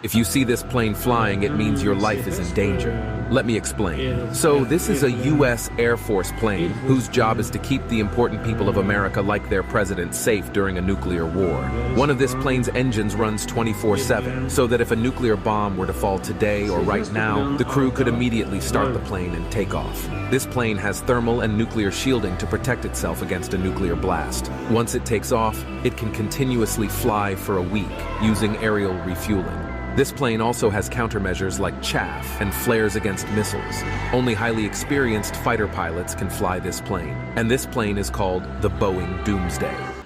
If you see this plane flying, it means your life is in danger. Let me explain. So this is a U.S. Air Force plane whose job is to keep the important people of America, like their president, safe during a nuclear war. One of this plane's engines runs 24/7, so that if a nuclear bomb were to fall today or right now, the crew could immediately start the plane and take off. This plane has thermal and nuclear shielding to protect itself against a nuclear blast. Once it takes off, it can continuously fly for a week using aerial refueling. This plane also has countermeasures like chaff and flares against missiles. Only highly experienced fighter pilots can fly this plane, and this plane is called the Boeing Doomsday.